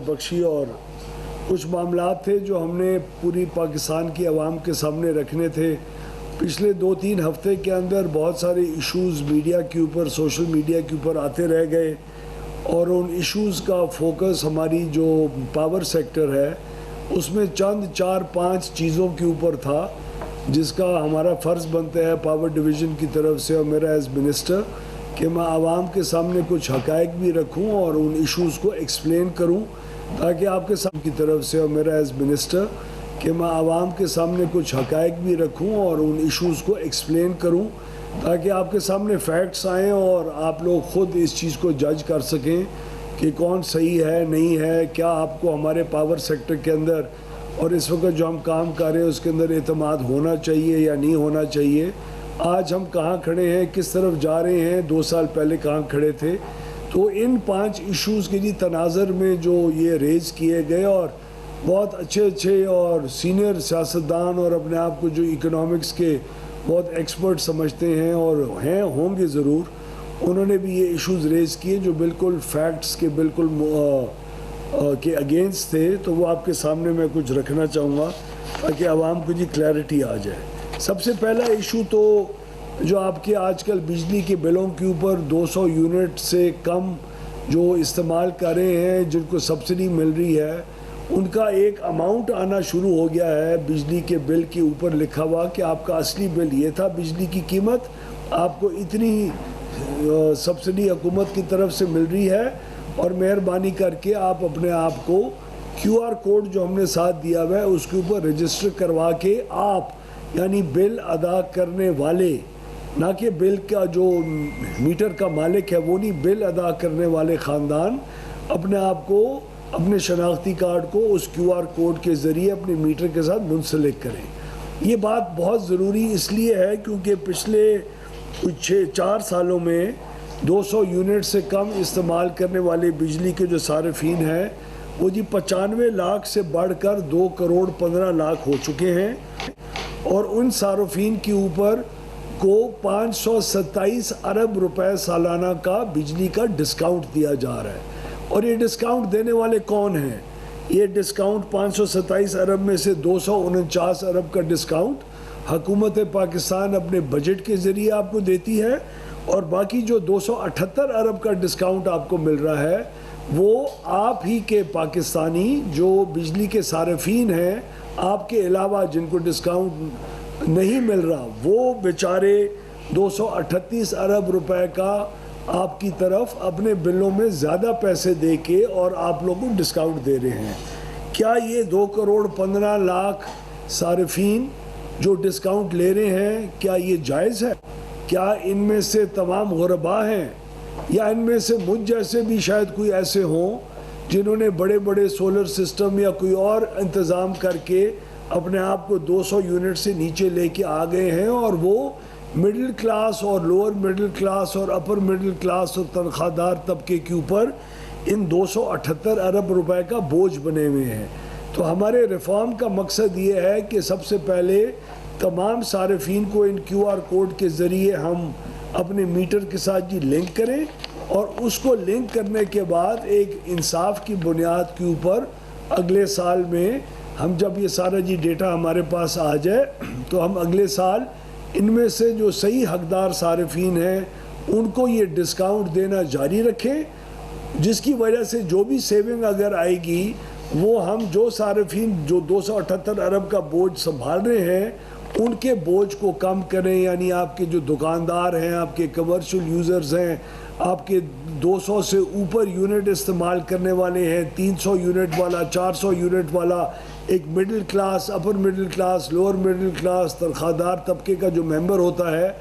बख्शी और कुछ मामला थे जो हमने पूरी पाकिस्तान की आवाम के सामने रखने थे। पिछले 2-3 हफ्ते के अंदर बहुत सारे इश्यूज़ मीडिया के ऊपर, सोशल मीडिया के ऊपर आते रह गए और उन इश्यूज़ का फोकस हमारी जो पावर सेक्टर है उसमें चंद 4-5 चीज़ों के ऊपर था, जिसका हमारा फ़र्ज़ बनता है पावर डिवीज़न की तरफ से और मेरा एज़ मिनिस्टर कि मैं आवाम के सामने कुछ हक़ाइक़ भी रखूं और उन इश्यूज़ को एक्सप्लेन करूं, ताकि आपके सामने की तरफ से और मेरा एज़ मिनिस्टर कि मैं आवाम के सामने कुछ हक़ाइक़ भी रखूं और उन इश्यूज़ को एक्सप्लेन करूं, ताकि आपके सामने फैक्ट्स आएँ और आप लोग ख़ुद इस चीज़ को जज कर सकें कि कौन सही है नहीं है, क्या आपको हमारे पावर सेक्टर के अंदर और इस वक्त जो हम काम कर रहे हैं उसके अंदर एतमाद होना चाहिए या नहीं होना चाहिए। आज हम कहाँ खड़े हैं, किस तरफ जा रहे हैं, 2 साल पहले कहाँ खड़े थे। तो इन 5 इश्यूज़ के लिए तनाज़र में जो ये रेज़ किए गए और बहुत अच्छे और सीनियर सियासतदान और अपने आप को जो इकोनॉमिक्स के बहुत एक्सपर्ट समझते हैं और होंगे ज़रूर, उन्होंने भी ये इश्यूज़ रेज़ किए जो बिल्कुल फैक्ट्स के बिल्कुल के अगेंस्ट थे। तो वो आपके सामने मैं कुछ रखना चाहूँगा ताकि आवाम को जी क्लैरिटी आ जाए। सबसे पहला इशू तो जो आपके आजकल बिजली के बिलों के ऊपर 200 यूनिट से कम जो इस्तेमाल कर रहे हैं, जिनको सब्सिडी मिल रही है, उनका एक अमाउंट आना शुरू हो गया है बिजली के बिल के ऊपर लिखा हुआ कि आपका असली बिल ये था, बिजली की कीमत आपको इतनी सब्सिडी हुकूमत की तरफ से मिल रही है और मेहरबानी करके आप अपने आप को QR कोड जो हमने साथ दिया हुआ है उसके ऊपर रजिस्टर करवा के आप यानी बिल अदा करने वाले, ना कि बिल का जो मीटर का मालिक है वो नहीं, बिल अदा करने वाले ख़ानदान अपने आप को, अपने शनाख्ती कार्ड को उस QR कोड के ज़रिए अपने मीटर के साथ मुंसलिक करें। ये बात बहुत ज़रूरी इसलिए है क्योंकि पिछले कुछ 4 सालों में 200 यूनिट से कम इस्तेमाल करने वाले बिजली के जो सार्फिन हैं वो जी 95 लाख से बढ़कर 2 करोड़ 15 लाख हो चुके हैं और उन सार्फिन के ऊपर को 527 अरब रुपए सालाना का बिजली का डिस्काउंट दिया जा रहा है। और ये डिस्काउंट देने वाले कौन हैं? ये डिस्काउंट 527 अरब में से 249 अरब का डिस्काउंट हुकूमत पाकिस्तान अपने बजट के ज़रिए आपको देती है और बाकी जो 278 अरब का डिस्काउंट आपको मिल रहा है वो आप ही के पाकिस्तानी जो बिजली के सार्फिन हैं, आपके अलावा जिनको डिस्काउंट नहीं मिल रहा, वो बेचारे 238 अरब रुपए का आपकी तरफ अपने बिलों में ज़्यादा पैसे दे के और आप लोगों को डिस्काउंट दे रहे हैं। क्या ये 2 करोड़ 15 लाख सार्फिन जो डिस्काउंट ले रहे हैं, क्या ये जायज़ है? क्या इनमें से तमाम गुरबा हैं या इनमें से मुझ जैसे भी शायद कोई ऐसे हों जिन्होंने बड़े बड़े सोलर सिस्टम या कोई और इंतज़ाम करके अपने आप को 200 यूनिट से नीचे लेके आ गए हैं और वो मिडिल क्लास और लोअर मिडिल क्लास और अपर मिडिल क्लास और तनख्वाहदार तबके के ऊपर इन 278 अरब रुपए का बोझ बने हुए हैं। तो हमारे रिफॉर्म का मकसद ये है कि सबसे पहले तमाम सार्फिन को इन QR कोड के ज़रिए हम अपने मीटर के साथ जी लिंक करें और उसको लिंक करने के बाद एक इंसाफ की बुनियाद के ऊपर अगले साल में हम जब ये सारा जी डेटा हमारे पास आ जाए तो हम अगले साल इनमें से जो सही हकदार सार्फिन हैं उनको ये डिस्काउंट देना जारी रखें, जिसकी वजह से जो भी सेविंग अगर आएगी वो हम जो सार्फिन जो 278 अरब का बोझ संभाल रहे हैं उनके बोझ को कम करें। यानी आपके जो दुकानदार हैं, आपके कमर्शियल यूज़र्स हैं, आपके 200 से ऊपर यूनिट इस्तेमाल करने वाले हैं, 300 यूनिट वाला, 400 यूनिट वाला, एक middle class, upper middle class, lower middle class, तनख्वाहदार तबके का जो मेंबर होता है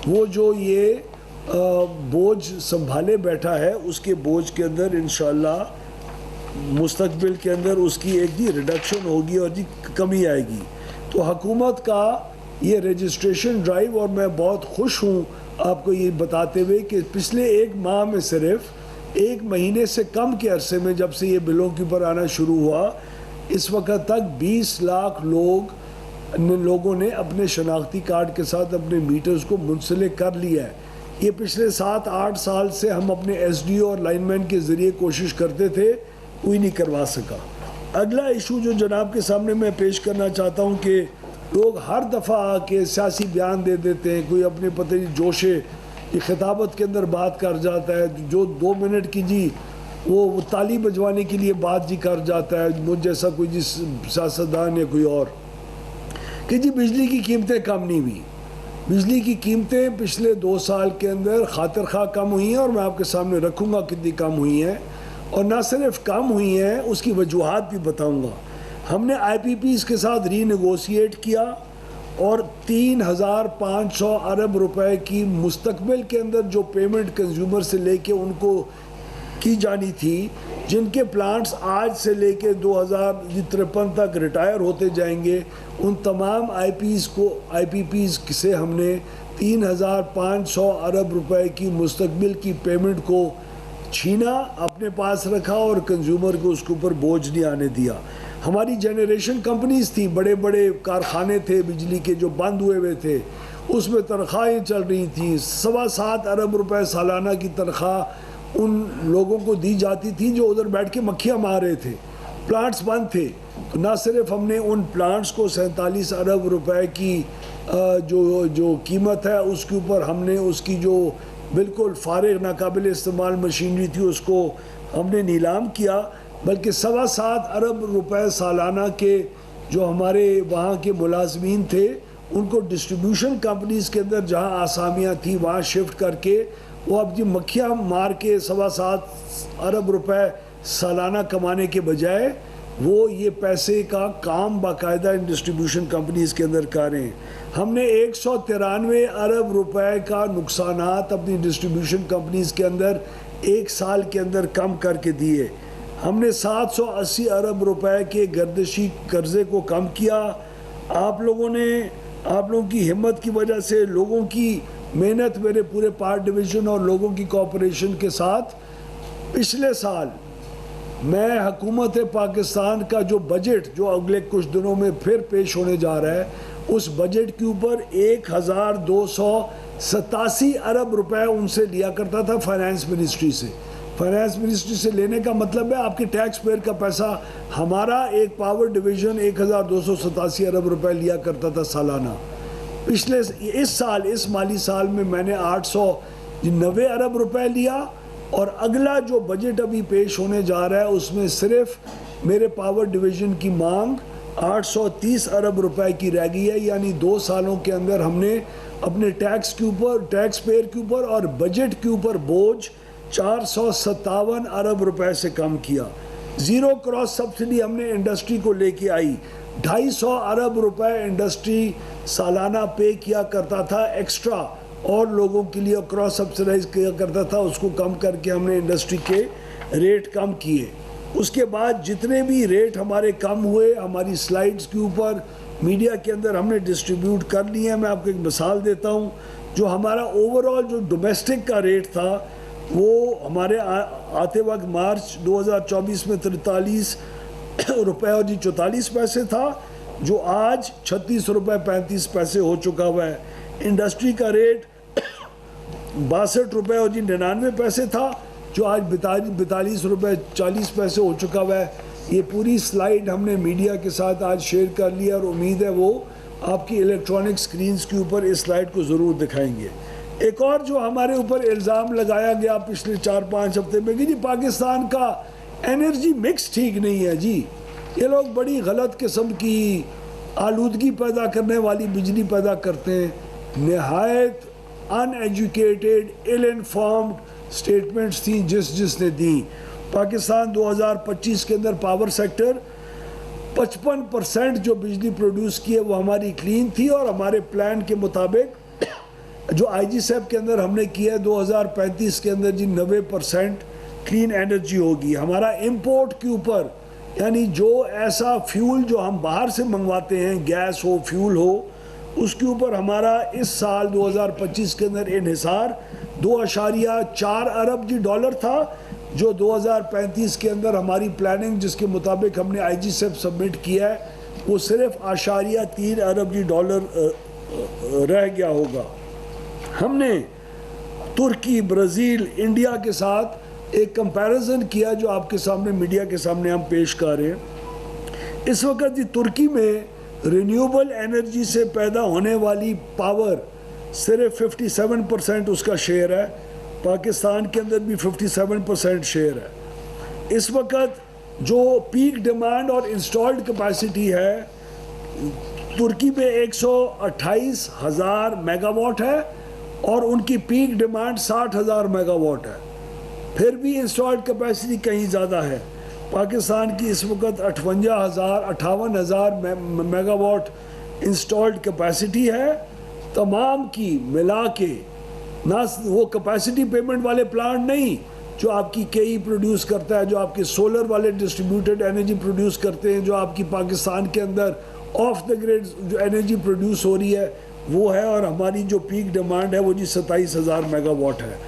वो जो ये बोझ संभाले बैठा है उसके बोझ के अंदर इंशाअल्लाह मुस्तकबिल के अंदर उसकी एक जी रिडक्शन होगी और जी कमी आएगी। तो हुकूमत का ये रजिस्ट्रेशन ड्राइव, और मैं बहुत खुश हूँ आपको ये बताते हुए कि पिछले 1 माह में सिर्फ 1 महीने से कम के अरसे में जब से ये बिलों के ऊपर आना शुरू हुआ, इस वक्त तक 20 लाख लोगों ने अपने शनाख्ती कार्ड के साथ अपने मीटर्स को मुंसलिक कर लिया है। ये पिछले 7-8 साल से हम अपने SDO और लाइनमैन के ज़रिए कोशिश करते थे कोई नहीं करवा सका। अगला इशू जो जनाब के सामने मैं पेश करना चाहता हूँ कि लोग हर दफ़ा आके सियासी बयान दे देते हैं, कोई अपने पते नहीं जोशे की खिताबत के अंदर बात कर जाता है, जो 2 मिनट की जी वो ताली बजवाने के लिए बात जी कर जाता है, मुझ जैसा कोई जी सियासतदान या कोई और, कि जी बिजली की कीमतें कम नहीं हुई। बिजली की कीमतें पिछले 2 साल के अंदर खातिर खा कम हुई हैं, और मैं आपके सामने रखूँगा कितनी कम हुई हैं, और ना सिर्फ कम हुई हैं उसकी वजूहात भी बताऊँगा। हमने IPPs के साथ रीनेगोशिएट किया और 3,500 अरब रुपए की मुस्तकबिल के अंदर जो पेमेंट कंज्यूमर से लेके उनको की जानी थी, जिनके प्लांट्स आज से लेके 2053 तक रिटायर होते जाएंगे, उन तमाम IPPs से हमने 3,500 अरब रुपए की मुस्तकबिल की पेमेंट को छीना, अपने पास रखा और कंज्यूमर को उसके ऊपर बोझ नहीं आने दिया। हमारी जनरेशन कंपनीज थी, बड़े बड़े कारखाने थे बिजली के जो बंद हुए थे, उसमें तनख्वाहें चल रही थी। 7.25 अरब रुपए सालाना की तनख्वाह उन लोगों को दी जाती थी जो उधर बैठ के मक्खियाँ मार रहे थे, प्लांट्स बंद थे। तो ना सिर्फ हमने उन प्लांट्स को 47 अरब रुपए की जो कीमत है उसके ऊपर हमने उसकी जो बिल्कुल फारिग नाकाबिल इस्तेमाल मशीनरी थी उसको हमने नीलाम किया, बल्कि 7.25 अरब रुपए सालाना के जो हमारे वहाँ के मुलाजमीन थे उनको डिस्ट्रीब्यूशन कंपनीज के अंदर जहाँ आसामियाँ थी वहाँ शिफ्ट करके वो अब जी मक्खियाँ मार के 7.25 अरब रुपए सालाना कमाने के बजाय वो ये पैसे का काम बाकायदा इन डिस्ट्रीब्यूशन कंपनीज के अंदर कर रहे हैं। हमने 193 अरब रुपए का नुकसानात अपनी डिस्ट्रीब्यूशन कंपनीज के अंदर 1 साल के अंदर कम करके दिए। हमने 780 अरब रुपए के गर्दिशी कर्जे को कम किया। आप लोगों की हिम्मत की वजह से, लोगों की मेहनत, मेरे पूरे पार्ट डिवीज़न और लोगों की कोऑपरेशन के साथ पिछले साल मैं हुकूमत पाकिस्तान का जो बजट जो अगले कुछ दिनों में फिर पेश होने जा रहा है, उस बजट के ऊपर 1,287 अरब रुपए उनसे लिया करता था फाइनेंस मिनिस्ट्री से। फाइनेंस मिनिस्ट्री से लेने का मतलब है आपके टैक्स पेयर का पैसा। हमारा एक पावर डिवीज़न 1,287 अरब रुपए लिया करता था सालाना। पिछले इस माली साल में मैंने 890 अरब रुपए लिया, और अगला जो बजट अभी पेश होने जा रहा है उसमें सिर्फ मेरे पावर डिवीज़न की मांग 830 अरब रुपए की रह गई है। यानी 2 सालों के अंदर हमने अपने टैक्स पेयर के ऊपर और बजट के ऊपर बोझ 457 अरब रुपए से कम किया। ज़ीरो क्रॉस सब्सिडी हमने इंडस्ट्री को लेके आई। 250 अरब रुपए इंडस्ट्री सालाना पे किया करता था एक्स्ट्रा, और लोगों के लिए क्रॉस सब्सिडाइज किया करता था, उसको कम करके हमने इंडस्ट्री के रेट कम किए। उसके बाद जितने भी रेट हमारे कम हुए, हमारी स्लाइड्स के ऊपर मीडिया के अंदर हमने डिस्ट्रीब्यूट कर लिए हैं। मैं आपको एक मिसाल देता हूँ, जो हमारा ओवरऑल जो डोमेस्टिक का रेट था वो हमारे आते वक्त मार्च 2024 में 43 रुपये और 44 पैसे था, जो आज 36 रुपये 35 पैसे हो चुका हुआ है। इंडस्ट्री का रेट 62 रुपये और 99 पैसे था, जो आज 42 रुपये 40 पैसे हो चुका हुआ है। ये पूरी स्लाइड हमने मीडिया के साथ आज शेयर कर लिया, और उम्मीद है वो आपकी इलेक्ट्रॉनिक स्क्रीन्स के ऊपर इस स्लाइड को ज़रूर दिखाएंगे। एक और जो हमारे ऊपर इल्ज़ाम लगाया गया पिछले 4-5 हफ्ते में कि जी पाकिस्तान का एनर्जी मिक्स ठीक नहीं है, जी ये लोग बड़ी गलत किस्म की आलूदगी पैदा करने वाली बिजली पैदा करते हैं। नहायत अनएजुकेटेड, इल इन्फॉर्म्ड स्टेटमेंट्स थी जिसने दी। पाकिस्तान 2025 के अंदर पावर सेक्टर 55% जो बिजली प्रोड्यूस की है वो हमारी क्लीन थी, और हमारे प्लान के मुताबिक जो IGSEP के अंदर हमने किया है 2035 के अंदर जी 90% क्लीन एनर्जी होगी। हमारा इंपोर्ट के ऊपर, यानी जो ऐसा फ्यूल जो हम बाहर से मंगवाते हैं, गैस हो, फ्यूल हो, उसके ऊपर हमारा इस साल 2025 के अंदर इन्हिसार 2.4 अरब जी डॉलर था, जो 2035 के अंदर हमारी प्लानिंग जिसके मुताबिक हमने IGSEP सबमिट किया है वो सिर्फ 3 अरब जी डॉलर रह गया होगा। हमने तुर्की, ब्राज़ील, इंडिया के साथ एक कंपैरिजन किया जो आपके सामने मीडिया के सामने हम पेश कर रहे हैं। इस वक्त जी तुर्की में रिन्यूएबल एनर्जी से पैदा होने वाली पावर सिर्फ 57% उसका शेयर है, पाकिस्तान के अंदर भी 57% शेयर है। इस वक्त जो पीक डिमांड और इंस्टॉल्ड कैपेसिटी है तुर्की में 128,000 मेगावाट है और उनकी पीक डिमांड 60,000 मेगावाट है। फिर भी इंस्टॉल्ड कैपेसिटी कहीं ज़्यादा है। पाकिस्तान की इस वक्त 58,000 मेगावाट इंस्टॉल्ड कैपेसिटी है। तमाम की मिला के ना वो कैपेसिटी पेमेंट वाले प्लांट नहीं जो आपकी केई प्रोड्यूस करता है, जो आपके सोलर वाले डिस्ट्रीब्यूटेड एनर्जी प्रोड्यूस करते हैं, जो आपकी पाकिस्तान के अंदर ऑफ द ग्रिड जो एनर्जी प्रोड्यूस हो रही है वो है। और हमारी जो पीक डिमांड है वो जी 27,000 मेगावाट है।